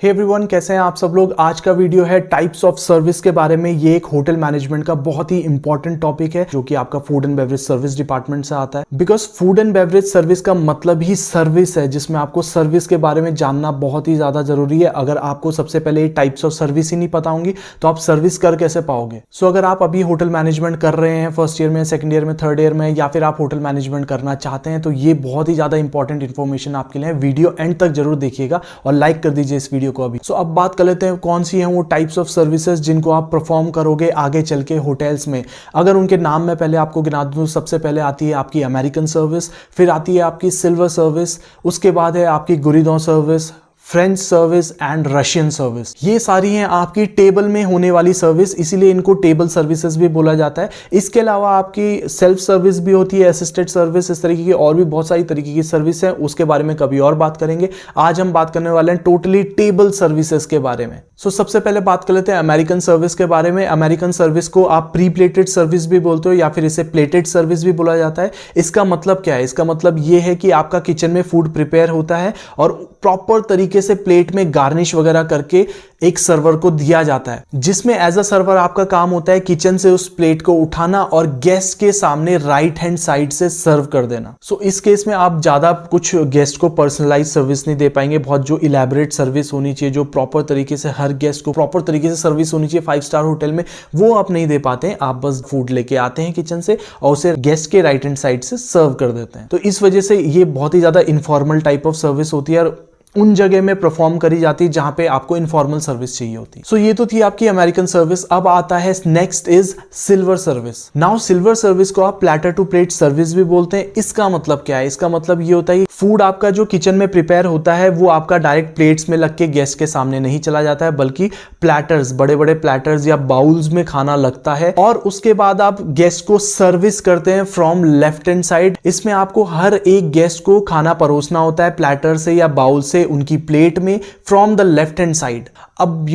Hey everyone, कैसे हैं आप सब लोग। आज का वीडियो है टाइप्स ऑफ सर्विस के बारे में। ये एक होटल मैनेजमेंट का बहुत ही इंपॉर्टेंट टॉपिक है जो कि आपका food and beverage service department से आता है। Because food and beverage service का मतलब ही सर्विस है, जिसमें आपको सर्विस के बारे में जानना बहुत ही ज्यादा जरूरी है। अगर आपको सबसे पहले टाइप्स ऑफ सर्विस ही नहीं पता होंगी तो आप सर्विस कर कैसे पाओगे। सो अगर आप अभी होटल मैनेजमेंट कर रहे हैं फर्स्ट ईयर में, सेकंड ईयर में, थर्ड ईयर में, या फिर आप होटल मैनेजमेंट करना चाहते हैं तो ये बहुत ही ज्यादा इंपॉर्टेंट इन्फॉर्मेशन आपके लिए है। वीडियो एंड तक जरूर देखिएगा और लाइक कर दीजिए इस वीडियो को अभी। सो अब बात कर लेते हैं कौन सी हैं वो टाइप्स ऑफ सर्विसेज जिनको आप परफॉर्म करोगे आगे चल के होटल्स में। अगर उनके नाम में पहले आपको गिना दूं, सबसे पहले आती है आपकी अमेरिकन सर्विस, फिर आती है आपकी सिल्वर सर्विस, उसके बाद है आपकी gueridon service, French service and Russian service. ये सारी हैं आपकी टेबल में होने वाली सर्विस, इसीलिए इनको टेबल सर्विसेज भी बोला जाता है। इसके अलावा आपकी सेल्फ सर्विस भी होती है, असिस्टेड सर्विस, इस तरीके की और भी बहुत सारी तरीके की सर्विस है। उसके बारे में कभी और बात करेंगे। आज हम बात करने वाले हैं टोटली टेबल सर्विसेज के बारे में। सबसे पहले बात कर लेते हैं अमेरिकन सर्विस के बारे में। अमेरिकन सर्विस को आप प्री प्लेटेड सर्विस भी बोलते हो या फिर इसे प्लेटेड सर्विस भी बोला जाता है। इसका मतलब क्या है? इसका मतलब यह है कि आपका किचन में फूड प्रिपेयर होता है और प्रॉपर तरीके से प्लेट में गार्निश वगैरह करके एक सर्वर को दिया जाता है, जिसमें एज अ सर्वर आपका काम होता है किचन से उस प्लेट को उठाना और गेस्ट के सामने राइट हैंड साइड से सर्व कर देना। इस केस में आप ज्यादा कुछ गेस्ट को पर्सनलाइज सर्विस नहीं दे पाएंगे। बहुत जो इलेबोरेट सर्विस होनी चाहिए, जो प्रॉपर तरीके से हर गेस्ट को प्रॉपर तरीके से सर्विस होनी चाहिए 5 स्टार होटल में, वो आप नहीं दे पाते हैं। आप बस फूड लेके आते हैं किचन से और उसे गेस्ट के राइट हैंड साइड से सर्व कर देते हैं। तो इस वजह से ये बहुत ही ज्यादा इनफॉर्मल टाइप ऑफ सर्विस होती है और उन जगह में परफॉर्म करी जाती है जहां पे आपको इनफॉर्मल सर्विस चाहिए होती है। ये तो थी आपकी अमेरिकन सर्विस। अब आता है next is silver service. Now silver service को आप प्लेटर टू प्लेट सर्विस भी बोलते हैं। इसका मतलब क्या है? इसका मतलब ये होता है फूड आपका जो किचन में प्रिपेयर होता है वो आपका डायरेक्ट प्लेट्स में लग के गेस्ट के सामने नहीं चला जाता है, बल्कि प्लेटर्स, बड़े बड़े प्लेटर्स या बाउल्स में खाना लगता है और उसके बाद आप गेस्ट को सर्विस करते हैं फ्रॉम लेफ्ट हैंड साइड। इसमें आपको हर एक गेस्ट को खाना परोसना होता है प्लेटर से या बाउल से उनकी प्लेट में from the left hand side. अब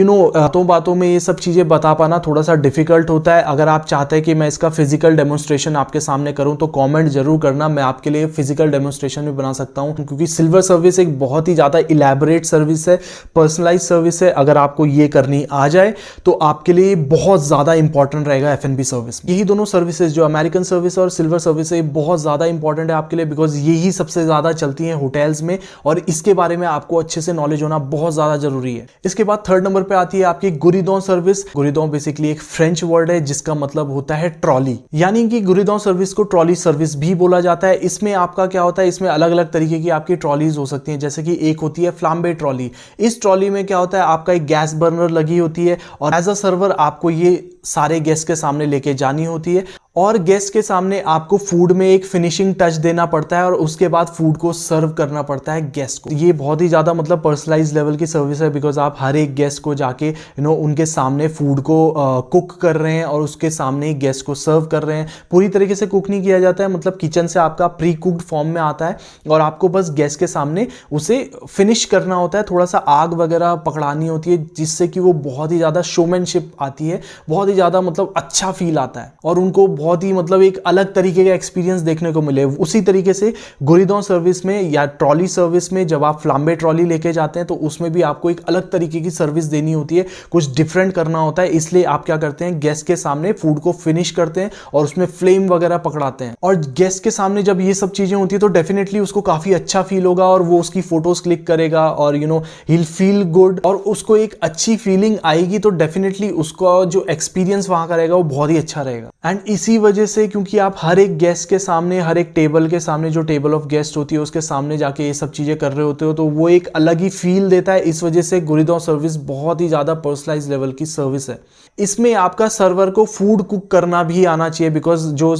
बातों में ये सब चीजें बता पाना थोड़ा सा डिफिकल्ट होता है। अगर आप चाहते हैं कि मैं इसका फिजिकल डेमोन्स्ट्रेशन आपके सामने करूं तो कमेंट जरूर करना, मैं आपके लिए फिजिकल डेमोन्स्ट्रेशन भी बना सकता हूं, क्योंकि सिल्वर सर्विस एक बहुत ही ज्यादा इलेबोरेट सर्विस है, पर्सनलाइज सर्विस है। अगर आपको ये करनी आ जाए तो आपके लिए बहुत ज्यादा इंपॉर्टेंट रहेगा F&B सर्विस। यही दोनों सर्विसेज जो अमेरिकन सर्विस और सिल्वर सर्विस है बहुत ज्यादा इंपॉर्टेंट है आपके लिए, बिकॉज यही सबसे ज्यादा चलती है होटल्स में और इसके बारे में आपको अच्छे से नॉलेज होना बहुत ज्यादा जरूरी है। इसके बाद थर्ड नंबर पे आती है आपकी गुरिदों सर्विस। गुरिदों बेसिकली एक फ्रेंच वर्ड है जिसका मतलब होता है ट्रॉली, यानी कि गुरिदों सर्विस को ट्रॉली सर्विस भी बोला जाता है। इसमें आपका क्या होता है, इसमें अलग अलग तरीके की आपकी ट्रॉलीज हो सकती हैं। जैसे कि एक होती है फ्लाम्बे ट्रॉली। इस ट्रॉली में क्या होता है, आपका एक गैस बर्नर लगी होती है और एज अ सर्वर आपको ये सारे गेस्ट के सामने लेके जानी होती है और गेस्ट के सामने आपको फूड में एक फिनिशिंग टच देना पड़ता है और उसके बाद फूड को सर्व करना पड़ता है गेस्ट को। ये बहुत ही ज्यादा मतलब पर्सनलाइज लेवल की सर्विस है, बिकॉज आप हर एक गेस्ट को जाके उनके सामने फूड को कुक कर रहे हैं और उसके सामने ही गेस्ट को सर्व कर रहे हैं। पूरी तरीके से कुक नहीं किया जाता है, मतलब किचन से आपका प्री कुक्ड फॉर्म में आता है और आपको बस गेस्ट के सामने उसे फिनिश करना होता है। थोड़ा सा आग वगैरह पकड़ानी होती है जिससे कि वो बहुत ही ज्यादा शोमैनशिप आती है, बहुत ही ज्यादा मतलब अच्छा फील आता है और उनको बहुत ही मतलब एक अलग तरीके का एक्सपीरियंस देखने को मिले। उसी तरीके से गुरिदों सर्विस में या ट्रॉली सर्विस में जब आप फ्लाम्बे ट्रॉली लेके जाते हैं तो उसमें भी आपको एक अलग तरीके की सर्विस देनी होती है, कुछ डिफरेंट करना होता है। इसलिए आप क्या करते हैं, गेस्ट के सामने फूड को फिनिश करते हैं और उसमें फ्लेम वगैरह पकड़ाते हैं। और गेस्ट के सामने जब ये सब चीजें होती है तो डेफिनेटली उसको काफी अच्छा फील होगा और वो उसकी फोटोज क्लिक करेगा और he'll फील गुड और उसको एक अच्छी फीलिंग आएगी। तो डेफिनेटली उसका जो एक्सपीरियंस वहां का रहेगा वो बहुत ही अच्छा रहेगा। एंड इसी वजह से क्योंकि आप हर एक गेस्ट के सामने, हर एक टेबल के सामने, जो टेबल ऑफ गेस्ट होती है उसके सामने जाके ये सब चीजें कर रहे होते हो तो वो एक अलग ही फील देता है। इस वजह से गुरिदों सर्विस बहुत ही ज्यादा पर्सनलाइज लेवल की सर्विस है। इसमें आपका सर्वर को फूड कुक करना भी आना चाहिए, बिकॉज जो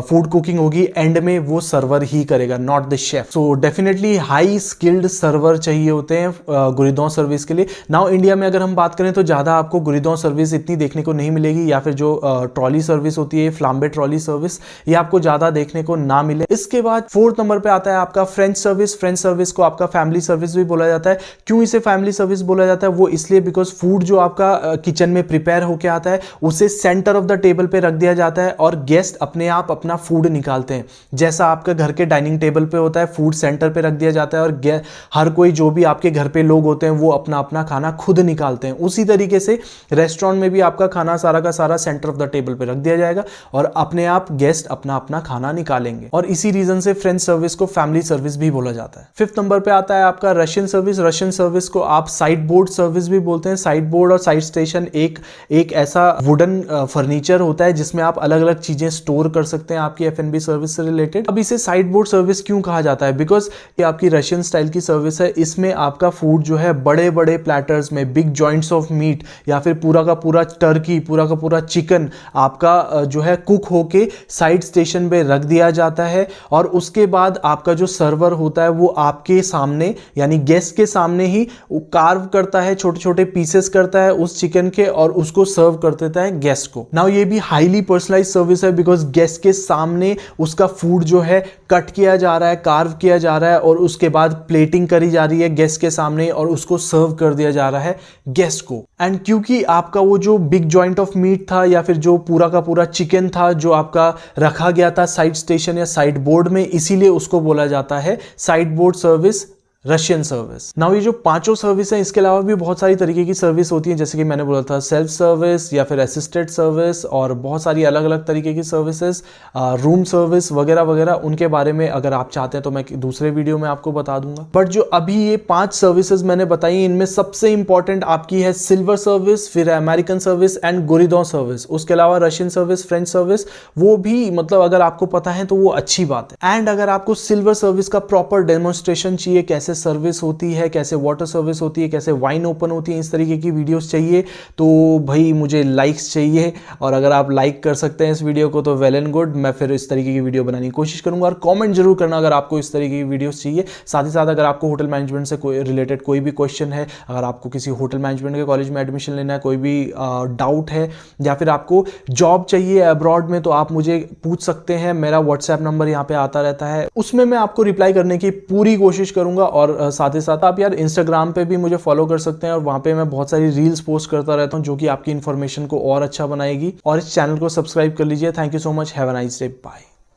फूड कुकिंग होगी एंड में वो सर्वर ही करेगा, not the chef. So definitely high skilled server चाहिए होते हैं गुरिदों सर्विस के लिए। नाउ इंडिया में अगर हम बात करें तो ज्यादा आपको गुरिदों सर्विस इतनी देखने को नहीं मिलेगी, या फिर जो ट्रॉली सर्विस होती है, फ्लाम्बे बॉम्बे ट्रॉली सर्विस, ये आपको ज्यादा देखने को ना मिले। इसके बाद फोर्थ नंबर पे आता है आपका फ्रेंच सर्विस। फ्रेंच सर्विस को आपका फैमिली सर्विस भी बोला जाता है। क्यों इसे फैमिली सर्विस बोला जाता है? वो इसलिए बिकॉज फूड जो आपका किचन में प्रिपेयर होके आता है उसे सेंटर ऑफ द टेबल पे रख दिया जाता है और गेस्ट अपने आप अपना फूड निकालते हैं। जैसा आपका घर के डाइनिंग टेबल पे होता है, फूड सेंटर पे रख दिया जाता है और हर कोई जो भी आपके घर पे लोग होते हैं वो अपना अपना खाना खुद निकालते हैं। उसी तरीके से रेस्टोरेंट में भी आपका खाना सारा का सारा सेंटर ऑफ द टेबल पे रख दिया जाएगा और अपने आप गेस्ट अपना अपना खाना निकालेंगे, और इसी रीजन से फ्रेंच सर्विस को फैमिली सर्विस भी बोला जाता है। फिफ्थ नंबर पे आता है आपका रशियन सर्विस। रशियन सर्विस को आप साइड बोर्ड सर्विस भी बोलते हैं। साइड बोर्ड और साइड स्टेशन एक ऐसा वुडन फर्नीचर होता है जिसमें आप अलग अलग चीजें स्टोर कर सकते हैं आपकी F&B सर्विस से रिलेटेड। अब इसे साइड बोर्ड सर्विस क्यों कहा जाता है? बिकॉज ये आपकी रशियन स्टाइल की सर्विस है। इसमें आपका फूड जो है बड़े बड़े प्लेटर्स में, बिग जॉइंट्स ऑफ मीट या फिर पूरा का पूरा टर्की, पूरा का पूरा चिकन आपका जो है कुक होके साइड स्टेशन पे रख दिया जाता है, और उसके बाद आपका जो सर्वर होता है वो आपके सामने यानी गेस्ट के सामने ही कार्व करता है, छोटे छोटे पीसेस करता है उस चिकन के और उसको सर्व कर देता है गेस्ट को। नाउ ये भी हाईली पर्सनलाइज सर्विस है बिकॉज गेस्ट के सामने उसका फूड जो है कट किया जा रहा है, कार्व किया जा रहा है और उसके बाद प्लेटिंग करी जा रही है गेस्ट के सामने और उसको सर्व कर दिया जा रहा है गेस्ट को। एंड क्योंकि आपका वो जो बिग जॉइंट ऑफ मीट था या फिर जो पूरा का पूरा चिकन था जो आपका रखा गया था साइड स्टेशन या साइड बोर्ड में, इसीलिए उसको बोला जाता है side board service, Russian service. Now ये जो पांचों सर्विस है इसके अलावा भी बहुत सारी तरीके की सर्विस होती है, जैसे कि मैंने बोला था सेल्फ सर्विस या फिर असिस्टेड सर्विस, और बहुत सारी अलग अलग तरीके की सर्विसेज, रूम सर्विस वगैरह वगैरह। उनके बारे में अगर आप चाहते हैं तो मैं दूसरे वीडियो में आपको बता दूंगा। बट जो अभी ये 5 सर्विसेज मैंने बताई इनमें सबसे इंपॉर्टेंट आपकी है सिल्वर सर्विस, फिर अमेरिकन सर्विस एंड गोरिडोन सर्विस। उसके अलावा रशियन सर्विस, फ्रेंच सर्विस, वो भी मतलब अगर आपको पता है तो वो अच्छी बात है। एंड अगर आपको सिल्वर सर्विस का प्रॉपर डेमोन्स्ट्रेशन चाहिए, कैसे सर्विस होती है, कैसे वाटर सर्विस होती है, कैसे वाइन ओपन होती है, इस तरीके की वीडियोस चाहिए तो भाई मुझे लाइक्स चाहिए, और अगर आप लाइक कर सकते हैं इस वीडियो को तो वेल एंड गुड। मैं फिर इस तरीके की वीडियो बनाने की कोशिश करूंगा, और कमेंट जरूर करना अगर आपको इस तरीके की वीडियोस चाहिए। साथ ही साथ अगर आपको होटल मैनेजमेंट से कोई रिलेटेड कोई भी क्वेश्चन है, अगर आपको किसी होटल मैनेजमेंट के कॉलेज में एडमिशन लेना है, कोई भी डाउट है, या फिर आपको जॉब चाहिए अब्रॉड में, तो आप मुझे पूछ सकते हैं। मेरा व्हाट्सएप नंबर यहाँ पे आता रहता है, उसमें मैं आपको रिप्लाई करने की पूरी कोशिश करूंगा। और साथ ही साथ आप यार इंस्टाग्राम पे भी मुझे फॉलो कर सकते हैं, और वहां पे मैं बहुत सारी रील्स पोस्ट करता रहता हूं जो कि आपकी इन्फॉर्मेशन को और अच्छा बनाएगी। और इस चैनल को सब्सक्राइब कर लीजिए। Thank you so much, have a nice day, bye.